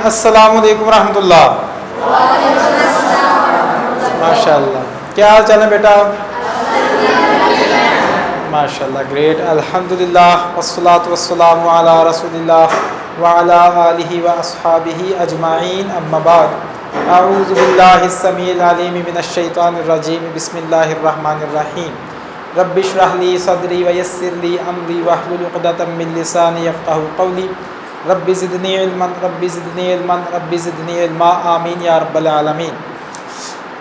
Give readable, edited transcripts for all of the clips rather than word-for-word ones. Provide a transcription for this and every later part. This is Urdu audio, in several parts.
السلام علیکم ورحمۃ اللہ. ماشاء اللہ, کیا حال چال ہے بیٹا؟ ماشاء اللہ, گریٹ, الحمدللہ, والصلاۃ والسلام علی رسول اللہ وعلی آلہ واصحابہ اجمعین, اما بعد. اعوذ باللہ السمیع العلیم من الشیطان الرجیم, بسم اللہ الرحمن الرحیم. رب اشرح لی صدری ویسر لی امری واحلل عقدۃ من لسانی یفقہوا قولی. رب زدنی علما رب زدنی علما رب زدنی علما, آمین یا رب العالمین.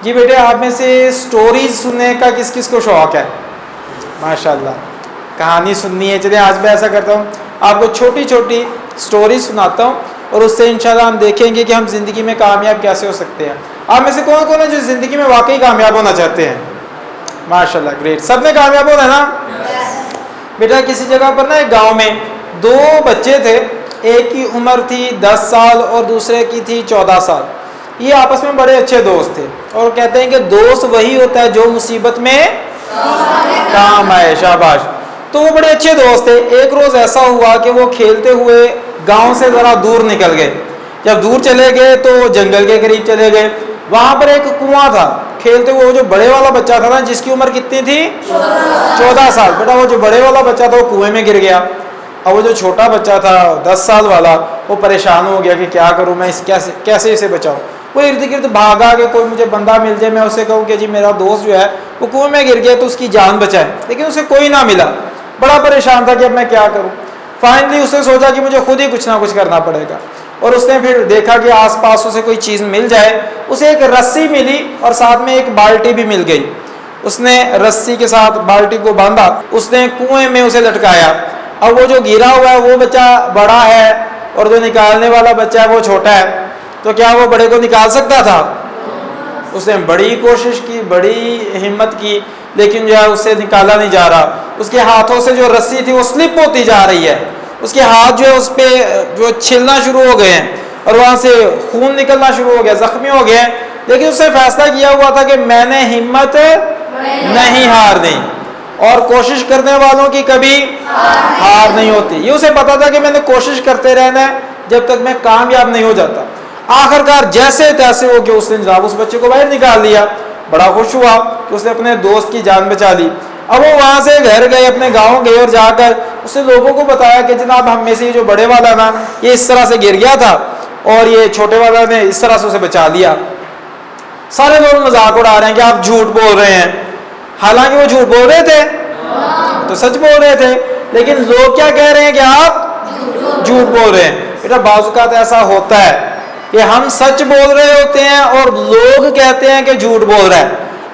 جی بیٹے, آپ میں سے سٹوریز سننے کا کس کس کو شوق ہے؟ ماشاء اللہ, کہانی سننی ہے. چلیے آج میں ایسا کرتا ہوں, آپ کو چھوٹی چھوٹی سٹوریز سناتا ہوں اور اس سے انشاءاللہ ہم دیکھیں گے کہ ہم زندگی میں کامیاب کیسے ہو سکتے ہیں. آپ میں سے کون کون ہے جو زندگی میں واقعی کامیاب ہونا چاہتے ہیں؟ ماشاء اللہ, گریٹ, سب نے کامیاب ہونا ہے نا. بیٹا کسی جگہ پر نا ایک گاؤں میں دو بچے تھے, ایک کی عمر تھی 10 سال اور دوسرے کی تھی 14 سال. یہ آپس میں بڑے اچھے دوست تھے اور کہتے ہیں کہ دوست وہی ہوتا ہے جو مصیبت میں کام آئے. شاباش. تو وہ بڑے اچھے دوست تھے. ایک روز ایسا ہوا کہ وہ کھیلتے ہوئے گاؤں سے ذرا دور نکل گئے. جب دور چلے گئے تو جنگل کے قریب چلے گئے. وہاں پر ایک کنواں تھا. کھیلتے ہوئے وہ جو بڑے والا بچہ تھا نا, جس کی عمر کتنی تھی 14 سال, بیٹا وہ جو بڑے والا بچہ تھا وہ کنویں میں گر گیا. اور وہ جو چھوٹا بچہ تھا 10 سال والا, وہ پریشان ہو گیا کہ کیا کروں میں, اس کیسے اسے بچاؤں. وہ ارد گرد بھاگا کہ کوئی مجھے بندہ مل جائے, میں اسے کہوں کہ جی میرا دوست جو ہے وہ کنویں میں گر گیا تو اس کی جان بچائے. لیکن اسے کوئی نہ ملا. بڑا پریشان تھا کہ اب میں کیا کروں. فائنلی اس نے سوچا کہ مجھے خود ہی کچھ نہ کچھ کرنا پڑے گا. اور اس نے پھر دیکھا کہ آس پاس اسے کوئی چیز مل جائے. اسے ایک رسی ملی اور ساتھ میں ایک بالٹی بھی مل گئی. اس نے رسی کے ساتھ بالٹی کو باندھا, اس نے کنویں میں اسے لٹکایا. اب وہ جو گرا ہوا ہے وہ بچہ بڑا ہے اور جو نکالنے والا بچہ ہے وہ چھوٹا ہے. تو کیا وہ بڑے کو نکال سکتا تھا؟ اس نے بڑی کوشش کی, بڑی ہمت کی, لیکن جو ہے اس سے نکالا نہیں جا رہا. اس کے ہاتھوں سے جو رسی تھی وہ سلپ ہوتی جا رہی ہے. اس کے ہاتھ جو ہے اس پہ جو چھلنا شروع ہو گئے ہیں اور وہاں سے خون نکلنا شروع ہو گیا, زخمی ہو گئے ہیں. لیکن اس نے فیصلہ کیا ہوا تھا کہ میں نے ہمت نہیں ہارنی, اور کوشش کرنے والوں کی کبھی ہار نہیں ہوتی. یہ اسے پتا تھا کہ میں نے کوشش کرتے رہنا ہے جب تک میں کامیاب نہیں ہو جاتا. آخرکار جیسے تیسے ہو کہ اس نے جناب اس بچے کو باہر نکال لیا. بڑا خوش ہوا کہ اس نے اپنے دوست کی جان بچا لی. اب وہ وہاں سے گھر گئے, اپنے گاؤں گئے اور جا کر اس نے لوگوں کو بتایا کہ جناب ہم میں سے جو بڑے والا نا یہ اس طرح سے گر گیا تھا اور یہ چھوٹے والا نے اس طرح سے اسے بچا لیا. سارے لوگ مذاق اڑا رہے ہیں کہ آپ جھوٹ بول رہے ہیں. حالانکہ وہ جھوٹ بول رہے تھے, تو سچ بول رہے تھے, لیکن لوگ کیا کہہ رہے ہیں کہ آپ جھوٹ بول رہے ہیں. بیٹا بعض اوقات ایسا ہوتا ہے کہ ہم سچ بول رہے ہوتے ہیں اور لوگ کہتے ہیں کہ جھوٹ بول رہا ہے.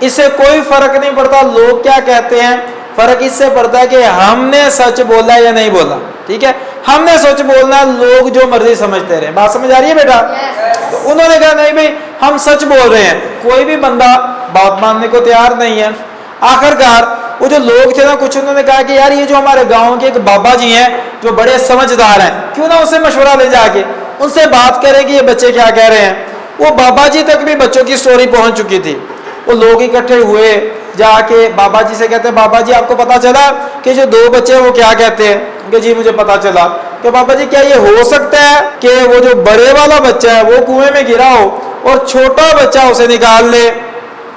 اس سے کوئی فرق نہیں پڑتا لوگ کیا کہتے ہیں, فرق اس سے پڑتا ہے کہ ہم نے سچ بولا یا نہیں بولا. ٹھیک ہے, ہم نے سچ بولنا, لوگ جو مرضی سمجھتے رہے. بات سمجھ آ رہی ہے بیٹا؟ تو انہوں نے کہا نہیں بھائی ہم سچ بول رہے ہیں. کوئی بھی بندہ بات ماننے کو تیار نہیں ہے. آخرکار وہ جو لوگ تھے نا, کچھ انہوں نے کہا کہ یار یہ جو ہمارے گاؤں کے ایک بابا جی ہیں جو بڑے سمجھدار ہیں, کیوں نہ ان سے مشورہ لے جا کے ان سے بات کریں کہ یہ بچے کیا کہہ رہے ہیں. وہ بابا جی تک بھی بچوں کی سٹوری پہنچ چکی تھی. وہ لوگ اکٹھے ہوئے, جا کے بابا جی سے کہتے ہیں بابا جی آپ کو پتا چلا کہ جو 2 بچے وہ کیا کہتے ہیں؟ کہ جی مجھے پتا چلا. کہ بابا جی کیا یہ ہو سکتا ہے کہ وہ جو بڑے والا بچہ ہے وہ کنویں میں گرا ہو اور چھوٹا بچہ اسے نکال لے؟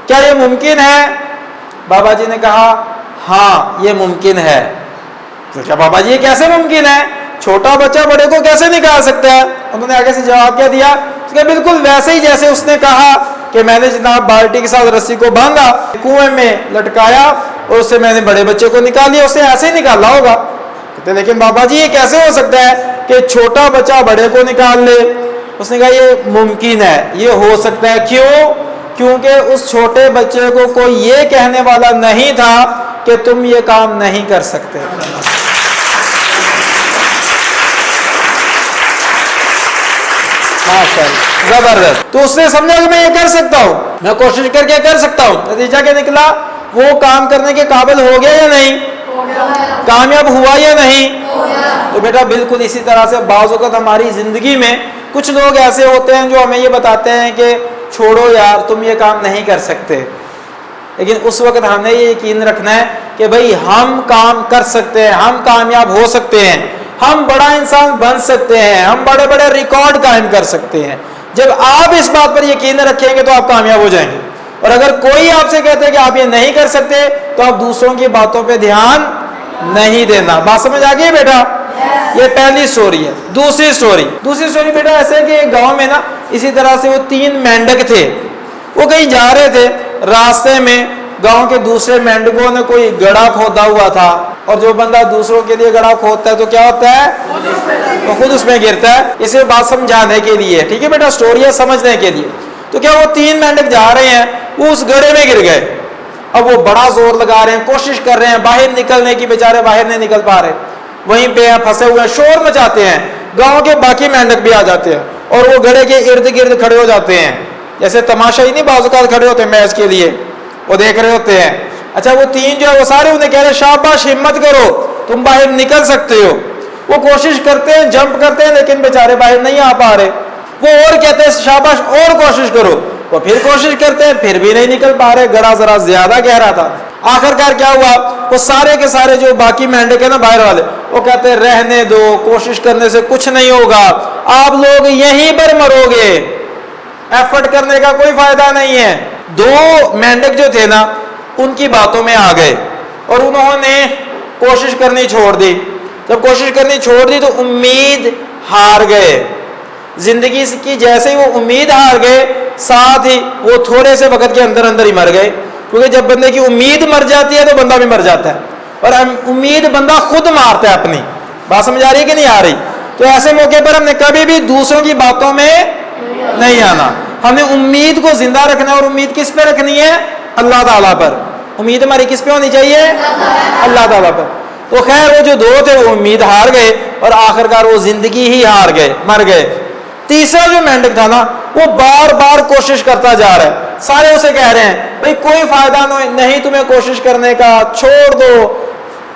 کیا یہ ممکن ہے؟ بابا جی نے کہا ہاں یہ ممکن ہے. تو کیا بابا جی یہ کیسے ممکن ہے, چھوٹا بچہ بڑے کو کیسے نکال سکتا ہے؟ انہوں نے آگے سے جواب کیا دیا کہ بالکل ویسے ہی جیسے اس نے کہا کہ میں نے جناب بالٹی کے ساتھ رسی کو باندھا, کنویں میں لٹکایا اور اس سے میں نے بڑے بچے کو نکال لیا, اسے ایسے ہی نکالا ہوگا. کہتے لیکن بابا جی یہ کیسے ہو سکتا ہے کہ چھوٹا بچہ بڑے کو نکال لے؟ اس نے کہا یہ ممکن ہے, یہ ہو سکتا ہے. کیوں؟ کیونکہ اس چھوٹے بچے کو کوئی یہ کہنے والا نہیں تھا کہ تم یہ کام نہیں کر سکتے. ماشاءاللہ, زبردست. تو اس نے سمجھا کہ میں یہ کر سکتا ہوں, میں کوشش کر کے کر سکتا ہوں. نتیجہ کیا نکلا؟ وہ کام کرنے کے قابل ہو گیا یا نہیں؟ کامیاب ہوا یا نہیں؟ تو بیٹا بالکل اسی طرح سے بعض اوقات ہماری زندگی میں کچھ لوگ ایسے ہوتے ہیں جو ہمیں یہ بتاتے ہیں کہ چھوڑو یار تم یہ کام نہیں کر سکتے. لیکن اس وقت ہمیں یہ یقین رکھنا ہے کہ بھئی ہم کام کر سکتے ہیں, ہم کامیاب ہو سکتے ہیں. ہم بڑا انسان بن سکتے ہیں, ہم بڑے بڑے ریکارڈ قائم کر سکتے ہیں. جب آپ اس بات پر یقین رکھیں گے تو آپ کامیاب ہو جائیں گے. اور اگر کوئی آپ سے کہتے ہیں کہ آپ یہ نہیں کر سکتے تو آپ دوسروں کی باتوں پہ دھیان نہیں دینا. بات سمجھ آ گئی بیٹا؟ یہ پہلی سٹوری ہے. دوسری سٹوری بیٹا ایسے کہ ایک گاؤں میں نا اسی طرح سے وہ 3 مینڈک تھے. وہ کہیں جا رہے تھے, راستے میں گاؤں کے دوسرے مینڈکوں نے کوئی گڑھا کھودا ہوا تھا, اور جو بندہ دوسروں کے لیے گڑھا کھودتا ہے تو کیا ہوتا ہے, وہ خود اس میں گرتا ہے. اسے بات سمجھانے کے لیے, ٹھیک ہے بیٹا, سٹوری ہے سمجھنے کے لیے. تو کیا وہ 3 مینڈک جا رہے ہیں, وہ اس گڑھے میں گر گئے. اب وہ بڑا زور لگا رہے ہیں, کوشش کر رہے ہیں باہر نکلنے کی, بیچارے باہر نہیں نکل پا رہے, وہیں پہ پھنسے ہوئے شور مچاتے ہیں. گاؤں کے باقی مینڈک بھی آ جاتے ہیں اور وہ گڑھے کے ارد گرد کھڑے ہو جاتے ہیں, جیسے تماشا ہی نہیں بعض اوقات کھڑے ہوتے ہیں میچ کے لیے, وہ دیکھ رہے ہوتے ہیں. اچھا وہ 3 جو ہے وہ سارے انہیں کہہ رہے ہیں شاباش, ہمت کرو, تم باہر نکل سکتے ہو. وہ کوشش کرتے ہیں, جمپ کرتے ہیں, لیکن بیچارے باہر نہیں آ پا رہے. وہ اور کہتے ہیں شاباش اور کوشش کرو, وہ پھر کوشش کرتے ہیں, پھر بھی نہیں نکل پا رہے, گڑھا ذرا زیادہ گہرا تھا. آخرکار کیا ہوا, وہ سارے کے سارے جو باقی مینڈک ہیں نا باہر والے, وہ کہتے ہیں رہنے دو, کوشش کرنے سے کچھ نہیں ہوگا, آپ لوگ یہیں پر مرو گے, ایفرٹ کرنے کا کوئی فائدہ نہیں ہے. 2 مینڈک جو تھے نا ان کی باتوں میں آ گئے اور انہوں نے کوشش کرنی چھوڑ دی. جب کوشش کرنی چھوڑ دی تو امید ہار گئے. زندگی کی جیسے ہی وہ امید ہار گئے, ساتھ ہی وہ تھوڑے سے وقت کے اندر اندر ہی مر گئے. کیونکہ جب بندے کی امید مر جاتی ہے تو بندہ بھی مر جاتا ہے, اور امید بندہ خود مارتا ہے اپنی. بات سمجھ آ رہی ہے کہ نہیں آ رہی؟ تو ایسے موقع پر ہم نے کبھی بھی دوسروں کی باتوں میں نہیں آنا. ہمیں امید کو زندہ رکھنا ہے, اور امید کس پہ رکھنی ہے؟ اللہ تعالیٰ پر. امید ہماری کس پہ ہونی چاہیے؟ اللہ تعالیٰ پر. تو خیر وہ جو 2 تھے وہ امید ہار گئے اور آخرکار وہ زندگی ہی ہار گئے, مر گئے. تیسرا جو مینڈک تھا نا وہ بار بار کوشش کرتا جا رہا ہے. سارے اسے کہہ رہے ہیں بھئی کوئی فائدہ نہیں تمہیں کوشش کرنے کا, چھوڑ دو,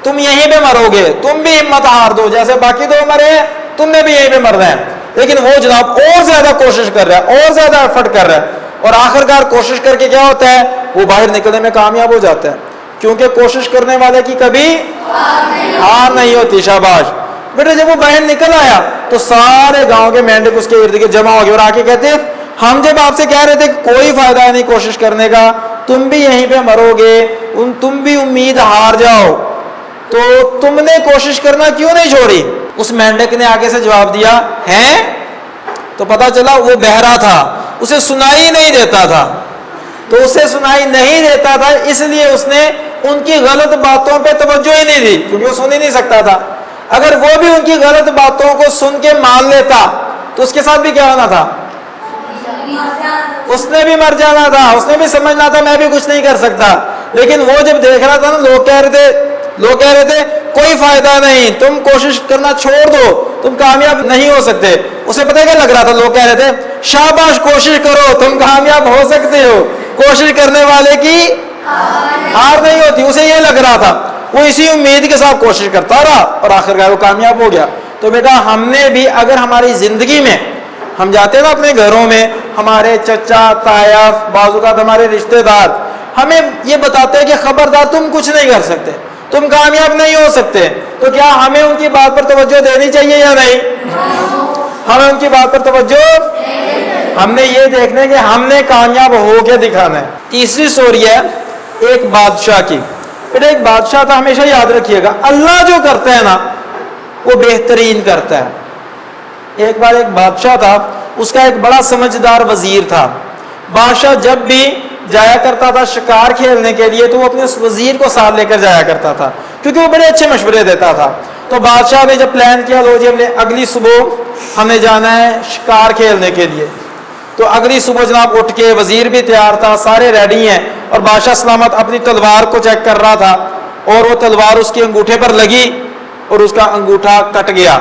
تم یہیں پہ مرو گے, تم بھی ہمت ہار دو, جیسے باقی 2 مرے ہیں تم نے بھی یہیں پہ مرنا ہے. لیکن وہ جناب اور زیادہ کوشش کر رہا ہے, اور زیادہ ایفرٹ کر رہا ہے, اور آخرکار کوشش کر کے کیا ہوتا ہے, وہ باہر نکلنے میں کامیاب ہو جاتا ہے. کیونکہ کوشش کرنے والے کی کبھی ہار نہیں ہوتی. شاباش بیٹا. جب وہ باہر نکل آیا تو سارے گاؤں کے مینڈک اس کے ارد گرد جمع ہو گئے اور آ کے کہتے ہیں ہم جب آپ سے کہہ رہے تھے کہ کوئی فائدہ نہیں کوشش کرنے کا, تم بھی یہیں پہ مرو گے, تم بھی امید ہار جاؤ, تو تم نے کوشش کرنا کیوں نہیں چھوڑی؟ اس مینڈک نے آگے سے جواب دیا ہے, تو پتا چلا وہ بہرا تھا, اسے سنائی نہیں دیتا تھا. تو اسے سنائی نہیں دیتا تھا اس لیے اس نے ان کی غلط باتوں پہ توجہ ہی نہیں دی, کیونکہ وہ سن ہی نہیں سکتا تھا. اگر وہ بھی ان کی غلط باتوں کو سن کے مان لیتا تو اس کے ساتھ بھی کیا ہونا تھا؟ اس نے بھی مر جانا تھا, اس نے بھی سمجھنا تھا میں بھی کچھ نہیں کر سکتا. لیکن وہ جب دیکھ رہا تھا نا, لوگ کہہ رہے تھے کوئی فائدہ نہیں, تم کوشش کرنا چھوڑ دو, تم کامیاب نہیں ہو سکتے. اسے پتہ کیا لگ رہا تھا؟ لوگ کہہ رہے تھے شاباش کوشش کرو, تم کامیاب ہو سکتے ہو, کوشش کرنے والے کی ہار نہیں ہوتی. اسے یہ لگ رہا تھا, وہ اسی امید کے ساتھ کوشش کرتا رہا اور آخرکار وہ کامیاب ہو گیا. تو بیٹا ہم نے بھی اگر ہماری زندگی میں ہم جاتے ہیں نا اپنے گھروں میں, ہمارے چچا تایا بعض اوقات ہمارے رشتہ دار ہمیں یہ بتاتے ہیں کہ خبردار تم کچھ نہیں کر سکتے, تم کامیاب نہیں ہو سکتے, تو کیا ہمیں ان کی بات پر توجہ دینی چاہیے یا نہیں؟ ہمیں ان کی بات پر توجہ, ہم نے یہ دیکھنا ہے کہ ہم نے کامیاب ہو کے دکھانا ہے. تیسری سٹوری ہے ایک بادشاہ کی. پھر ایک بادشاہ تھا, ہمیشہ یاد رکھیے گا اللہ جو کرتا ہے نا وہ بہترین کرتا ہے. ایک بار ایک بادشاہ تھا, اس کا ایک بڑا سمجھدار وزیر تھا. بادشاہ جب بھی جایا کرتا تھا شکار کھیلنے کے لیے تو وہ اپنے اس وزیر کو ساتھ لے کر جایا کرتا تھا, کیونکہ وہ بڑے اچھے مشورے دیتا تھا. تو بادشاہ نے جب پلان کیا لو جی ہم نے اگلی صبح ہمیں جانا ہے شکار کھیلنے کے لیے, تو اگلی صبح جناب اٹھ کے وزیر بھی تیار تھا, سارے ریڈی ہیں, اور بادشاہ سلامت اپنی تلوار کو چیک کر رہا تھا, اور وہ تلوار اس کے انگوٹھے پر لگی اور اس کا انگوٹھا کٹ گیا.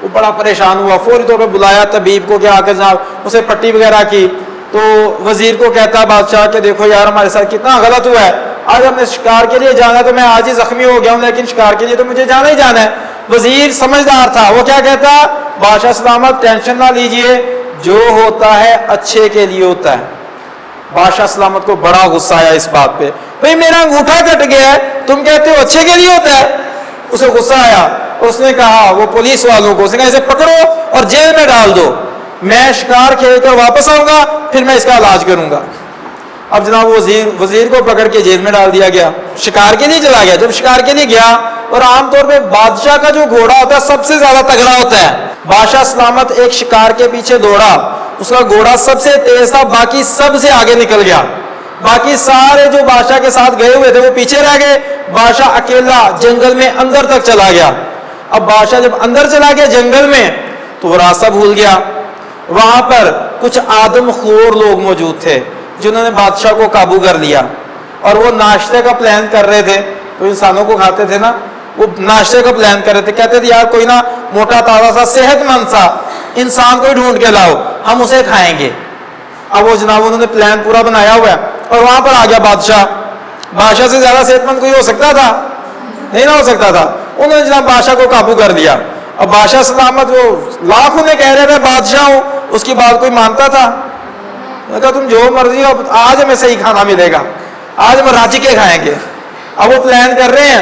وہ بڑا پریشان ہوا, فوری طور پہ بلایا طبیب کو کہ آ کے جناب اسے پٹی وغیرہ کی. تو وزیر کو کہتا بادشاہ کہ دیکھو یار ہمارے ساتھ کتنا غلط ہوا ہے, آج ہم نے شکار کے لیے جانا ہے, تو میں آج ہی زخمی ہو گیا ہوں, لیکن شکار کے لیے تو مجھے جانا ہی جانا ہے. وزیر سمجھدار تھا, وہ کیا کہتا, بادشاہ سلامت ٹینشن نہ لیجئے, جو ہوتا ہے اچھے کے لیے ہوتا ہے. بادشاہ سلامت کو بڑا غصہ آیا اس بات پہ, بھئی میرا انگوٹھا کٹ گیا ہے, تم کہتے ہو اچھے کے لیے ہوتا ہے. اسے غصہ آیا اس نے کہا وہ پولیس والوں کو، اس نے کہا اسے پکڑو اور جیل میں ڈال دو، میں شکار کھیل کر واپس آؤں گا پھر میں اس کا علاج کروں گا۔ اب جناب وزیر کو پکڑ کے جیل میں ڈال دیا گیا، شکار کے لیے چلا گیا۔ جب شکار کے لیے گیا، اور عام طور پہ بادشاہ کا جو گھوڑا ہوتا ہے سب سے زیادہ تگڑا ہوتا ہے، بادشاہ سلامت ایک شکار کے پیچھے دوڑا، اس کا گھوڑا سب سے تیز تھا، باقی سب سے آگے نکل گیا، باقی سارے جو بادشاہ کے ساتھ گئے ہوئے تھے وہ پیچھے رہ گئے، بادشاہ اکیلا جنگل میں اندر تک چلا گیا۔ اب بادشاہ جب اندر چلا گیا جنگل میں تو وہ راستہ بھول گیا۔ وہاں پر کچھ آدم خور لوگ موجود تھے جنہوں نے بادشاہ کو قابو کر لیا، اور وہ ناشتے کا پلان کر رہے تھے، تو انسانوں کو کھاتے تھے نا، وہ ناشتے کا پلان کر رہے تھے، کہتے تھے یار کوئی نا موٹا تازہ سا صحت مند سا انسان کوئی ڈھونڈ کے لاؤ، ہم اسے کھائیں گے۔ اب وہ جناب انہوں نے پلان پورا بنایا ہوا ہے، اور وہاں پر آ گیا بادشاہ۔ بادشاہ سے زیادہ صحت مند کوئی ہو سکتا تھا؟ نہیں نہ ہو سکتا تھا۔ انہوں نے جناب بادشاہ کو قابو کر لیا۔ اب بادشاہ سلامت وہ لاکھ انہیں کہہ رہے تھے بادشاہ ہوں، اس کی بات کوئی مانتا تھا؟ میں کہا تم جو مرضی ہو، آج ہمیں صحیح کھانا ملے گا، آج ہم راجی کے کھائیں گے۔ اب وہ پلان کر رہے ہیں،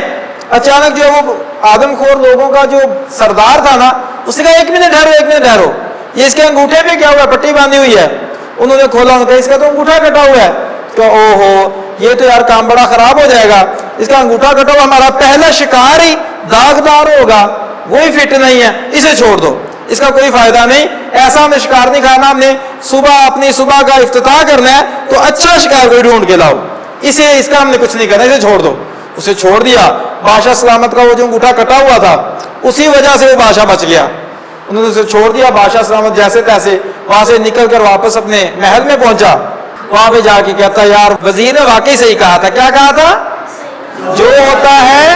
اچانک جو وہ آدم خور لوگوں کا جو سردار تھا نا، اس نے کہا ایک منٹ ٹھہرو، ایک منٹ ٹھہرو، یہ اس کے انگوٹھے پہ کیا ہوا ہے؟ پٹی باندھی ہوئی ہے۔ انہوں نے کھولا، انہوں نے کہا اس کا تو انگوٹھا کٹا ہوا ہے۔ کہ او ہو، یہ تو یار کام بڑا خراب ہو جائے گا، اس کا انگوٹھا کٹا ہوا، ہمارا پہلا شکار ہی داغدار ہوگا، وہی فٹ نہیں ہے، اسے چھوڑ دو، اس کا کوئی فائدہ نہیں، ایسا ہمیں شکار نہیں کھانا، ہم نے اپنی صبح کا افتتاح کرنا ہے تو اچھا شکار کوئی ڈھونڈ کے لاؤ، اس کا ہم نے کچھ نہیں کرنا، اسے چھوڑ دو۔ اسے چھوڑ دیا۔ بادشاہ سلامت کا وہ جو انگوٹھا کٹا ہوا تھا اسی وجہ سے وہ بادشاہ بچ گیا۔ انہوں نے اسے چھوڑ دیا۔ بادشاہ سلامت جیسے تیسے وہاں سے نکل کر واپس اپنے محل میں پہنچا۔ وہاں پہ جا کے کہتا یار وزیر نے واقعی صحیح کہا تھا۔ کیا کہا تھا؟ جو ہوتا ہے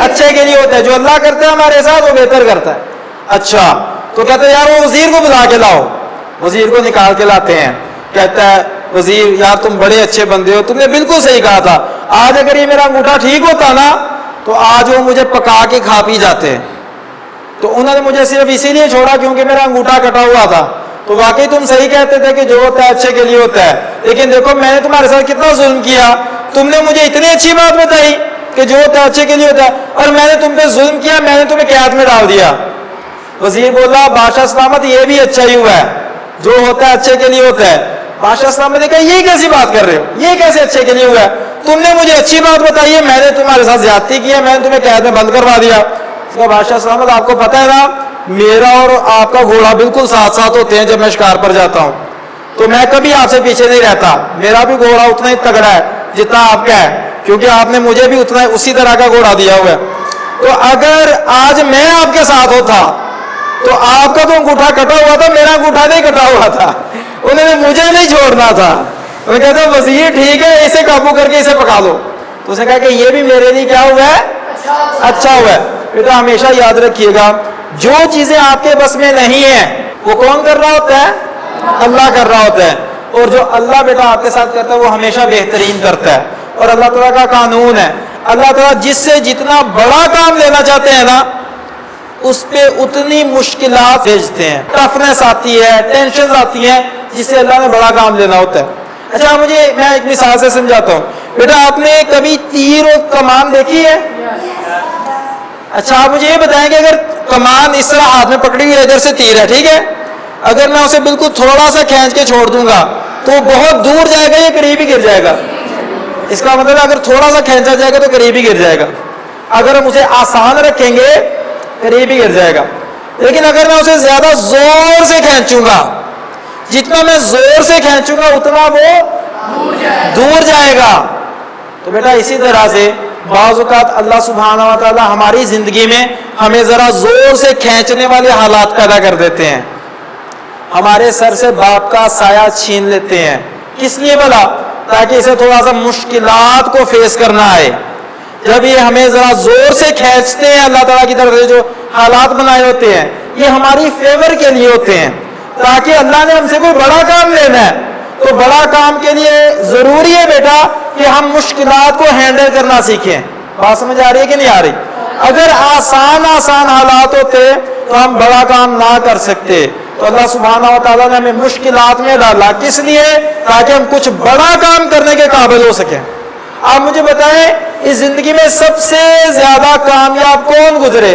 اچھے کے لیے ہوتا ہے، جو اللہ کرتا ہے ہمارے ساتھ وہ بہتر کرتا ہے۔ اچھا، تو کہتا ہے یار وہ وزیر کو بلا کے لاؤ۔ وزیر کو نکال کے لاتے ہیں۔ کہتا ہے وزیر یار تم بڑے اچھے بندے ہو، تم نے بالکل صحیح کہا تھا، آج اگر یہ میرا انگوٹھا ٹھیک ہوتا نا تو آج وہ مجھے پکا کے کھا پی جاتے۔ تو انہوں نے مجھے صرف اسی لیے چھوڑا کیونکہ میرا انگوٹھا کٹا ہوا تھا۔ تو واقعی تم صحیح کہتے تھے کہ جو ہوتا ہے اچھے کے لیے ہوتا ہے، لیکن دیکھو میں نے تمہارے ساتھ کتنا ظلم کیا، تم نے مجھے اتنی اچھی بات بتائی کہ جو ہوتا ہے اچھے کے لیے ہوتا ہے، اور میں نے تم پہ ظلم کیا، میں نے تمہیں قید میں ڈال دیا۔ وزیر بولا بادشاہ سلامت یہ بھی اچھا ہی ہوا ہے، جو ہوتا ہے اچھے کے لیے ہوتا ہے۔ بادشاہ سلامت نے کہا یہ کیسی بات کر رہے ہو، یہ کیسے اچھے کے لیے ہوا ہے؟ تم نے مجھے اچھی بات بتائی ہے، میں نے تمہارے ساتھ زیادتی کی ہے، میں نے تمہیں قید میں بند کروا دیا۔ اس کا بادشاہ سلامت آپ کو پتہ ہے نا میرا اور آپ کا گھوڑا بالکل ساتھ ساتھ ہوتے ہیں، جب میں شکار پر جاتا ہوں تو میں کبھی آپ سے پیچھے نہیں رہتا، میرا بھی گھوڑا اتنا ہی تگڑا ہے جتنا آپ کا ہے، کیونکہ آپ نے مجھے بھی اتنا اسی طرح کا گھوڑا دیا ہوا ہے۔ تو اگر آج میں آپ کے ساتھ ہوتا تو آپ کا تو انگوٹھا کٹا ہوا تھا، میرا انگوٹھا نہیں کٹا ہوا تھا، انہوں نے مجھے نہیں چھوڑنا تھا۔ وہ کہتے ہیں وزیر ٹھیک ہے اسے قابو کر کے اسے پکا دو۔ تو اس نے کہا کہ یہ بھی میرے لیے کیا ہوا ہے؟ اچھا ہوا ہے۔ بیٹا ہمیشہ یاد رکھیے گا جو چیزیں آپ کے بس میں نہیں ہیں وہ کون کر رہا ہوتا ہے؟ اللہ کر رہا ہوتا ہے، اور جو اللہ بیٹا آپ کے ساتھ کرتا ہے وہ ہمیشہ بہترین کرتا ہے۔ اور اللہ تعالیٰ کا قانون ہے، اللہ تعالیٰ جس سے جتنا بڑا کام لینا چاہتے ہیں نا اس پہ اتنی مشکلات بھیجتے ہیں، ٹفنس آتی ہے، ٹینشن آتی ہیں، جس سے اللہ نے بڑا کام لینا ہوتا ہے۔ اچھا میں ایک مثال سے سمجھاتا ہوں۔ بیٹا آپ نے کبھی تیر اور کمان دیکھی ہے؟ اچھا آپ مجھے یہ بتائیں کہ اگر کمان اس طرح ہاتھ میں پکڑی ہوئی ہے، ادھر سے تیر ہے، ٹھیک ہے، اگر میں اسے بالکل تھوڑا سا کھینچ کے چھوڑ دوں گا تو وہ بہت دور جائے گا یا قریب ہی گر جائے گا؟ اس کا مطلب اگر تھوڑا سا کھینچا جائے گا تو قریب ہی گر جائے گا، اگر ہم اسے آسان رکھیں گے قریب ہی گر جائے گا۔ لیکن اگر میں اسے زیادہ زور سے کھینچوں گا، جتنا میں زور سے کھینچوں گا اتنا وہ دور جائے گا۔ تو بیٹا اسی طرح سے بعض اوقات اللہ سبحانہ و تعالی ہماری زندگی میں ہمیں ذرا زور سے کھینچنے والے حالات پیدا کر دیتے ہیں، ہمارے سر سے باپ کا سایہ چھین لیتے ہیں۔ کس لیے بھلا؟ تاکہ اسے تھوڑا سا مشکلات کو فیس کرنا آئے۔ جب یہ ہمیں ذرا زور سے کھینچتے ہیں اللہ تعالیٰ کی طرف سے جو حالات بنائے ہوتے ہیں یہ ہماری فیور کے لیے ہوتے ہیں، تاکہ اللہ نے ہم سے کوئی بڑا کام لینا ہے تو بڑا کام کے لیے ضروری ہے بیٹا کہ ہم مشکلات کو ہینڈل کرنا سیکھیں۔ بات سمجھ آ رہی ہے کہ نہیں آ رہی؟ اگر آسان حالات ہوتے تو ہم بڑا کام نہ کر سکتے، تو اللہ سبحانہ و تعالیٰ نے ہمیں مشکلات میں ڈالا، کس لیے؟ تاکہ ہم کچھ بڑا کام کرنے کے قابل ہو سکیں۔ آپ مجھے بتائیں اس زندگی میں سب سے زیادہ کامیاب کون گزرے؟